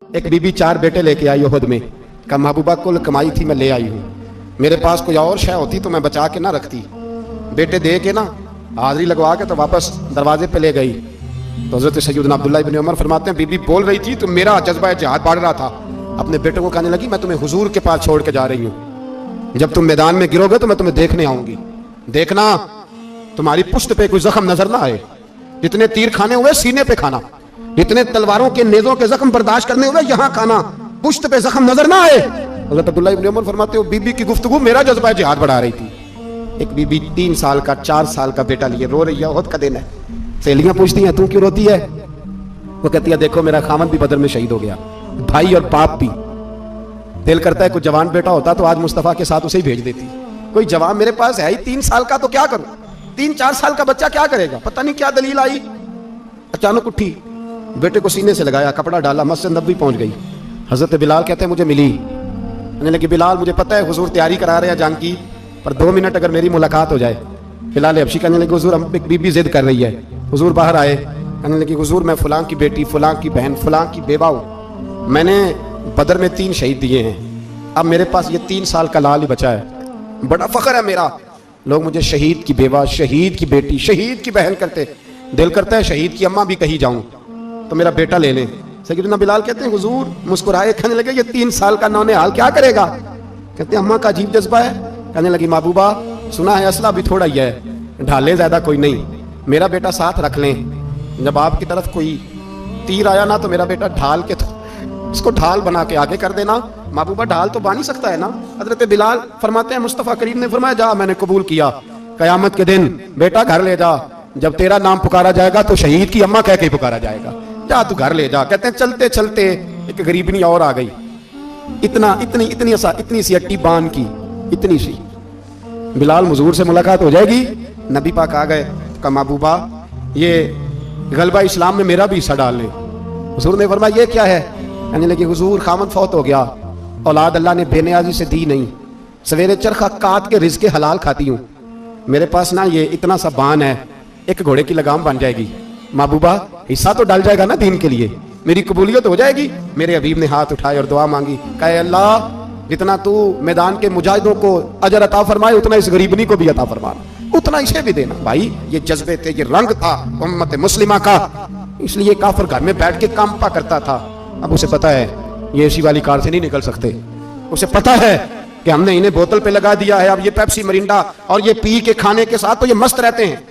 एक बीबी 4 बेटे लेके आई उहद में। कहा महबूबा कुल कमाई थी मैं ले आई हूँ, मेरे पास कोई और शय होती तो मैं बचा के ना रखती। बेटे दे के ना हाजिरी लगवा के तो वापस दरवाजे पे ले गई। तो हज़रत सैयदना अब्दुल्लाह इब्न उमर फरमाते हैं बीबी बोल रही थी तो मेरा जज्बा जिहाद बढ़ रहा था। अपने बेटे को कहने लगी मैं तुम्हें हुजूर के पास छोड़ के जा रही हूँ, जब तुम मैदान में गिरोगे तो मैं तुम्हें देखने आऊंगी, देखना तुम्हारी पुश्त पे कोई जख्म नजर ना आए। जितने तीर खाने हुए सीने पे खाना, जितने तलवारों के नेजों के जख्म बर्दाश्त करने हुए यहाँ खाना, पुश्त पे जख्म नजर ना आए। हज़रत अब्दुल्लाह इब्न उमर फरमाते हो बीबी की गुफ्तगू मेरा जज्बा जिहाद बढ़ा रही थी। एक बीबी 3 साल का 4 साल का बेटा लिए रो रही है, बहुत का दिन है। सहेलियां पूछती हैं तू क्यों रोती है? वो कहती है देखो मेरा खामन भी बदर में शहीद हो गया, भाई और बाप भी। दिल करता है कोई जवान बेटा होता तो आज मुस्तफा के साथ उसे ही भेज देती। कोई जवान मेरे पास है ही 3 साल का तो क्या करूं, 3-4 साल का बच्चा क्या करेगा? पता नहीं क्या दलील आई। अचानक उठी, बेटे को सीने से लगाया, कपड़ा डाला, मस्जिद नबवी पहुंच गई। हजरत बिलाल कहते हैं मुझे मिली, कहने लगी बिलाल मुझे पता है हुजूर तैयारी करा रहे हैं जंग की, पर 2 मिनट अगर मेरी मुलाकात हो जाए। बिलाल हबशी कहने लगे हुजूर हम एक बीबी जिद कर रही है। हुजूर बाहर आए, कहने लगी हुजूर मैं फलां की बेटी, फलां की बहन, फलां की बेवा हूँ, मैंने बदर में 3 शहीद दिए हैं, अब मेरे पास ये 3 साल का लाल ही बचा है, बड़ा फख्र है मेरा। लोग मुझे शहीद की बेवा, शहीद की बेटी, शहीद की बहन करते, दिल करता है शहीद की अम्मा भी कही जाऊं तो मेरा बेटा ले लें। सैयदना बिलाल कहते हैं हुजूर मुस्कुराए, कहने लगे ये 3 साल का नौने हाल क्या करेगा? कहते हैं अम्मा का अजीब जज्बा है। कहने लगी महबूबा सुना है असला भी थोड़ा ही है, ढाले ज्यादा कोई नहीं, मेरा बेटा साथ रख लें, जब आपकी तरफ कोई तीर आया ना तो मेरा बेटा ढाल के इसको ढाल बना के आगे कर देना। महबूबा ढाल तो बानी सकता है ना। हजरत बिलाल फरमाते हैं मुस्तफ़ा करीम ने फरमाया जा मैंने कबूल किया, कयामत के दिन बेटा घर ले जा, जब तेरा नाम पुकारा जाएगा तो शहीद की अम्मा कह के पुकारा जाएगा, जा तू घर ले जा। कहते हैं चलते चलते एक गरीबनी और आ गई, इतनी सी अट्टी बान की, इतनी सी। बिलाल हुजूर से मुलाकात हो जाएगी, नबी पाक आ गए, कहा महबूबा ये गलबा इस्लाम में मेरा भी हिस्सा डाल ले। हुजूर ने फरमाया ये क्या है? कहने लगे हुजूर खामन फौत हो गया, औलाद अल्लाह ने बेनियाजी से दी नहीं, सवेरे चरखा काट के रिज़्क़ हलाल खाती हूँ, मेरे पास ना ये इतना सा बान है, एक घोड़े की लगाम बन जाएगी, महबूबा हिस्सा तो डल जाएगा ना दीन के लिए, मेरी कबूलियत हो जाएगी। मेरे हबीब ने हाथ उठाए और दुआ मांगी, कहे अल्लाह जितना तू मैदान के मुजाहिदों को अजर अता फरमाए उतना इस गरीबनी को भी अता फरमा, उतना इसे भी देना। भाई ये जज्बे थे, ये रंग था उम्मत मुस्लिमा का, इसलिए काफिर घर में बैठ के कांपा करता था। अब उसे पता है ये एसी वाली कार से नहीं निकल सकते, उसे पता है कि हमने इन्हें बोतल पे लगा दिया है, अब ये पेप्सी मरिंडा और ये पी के खाने के साथ तो ये मस्त रहते हैं।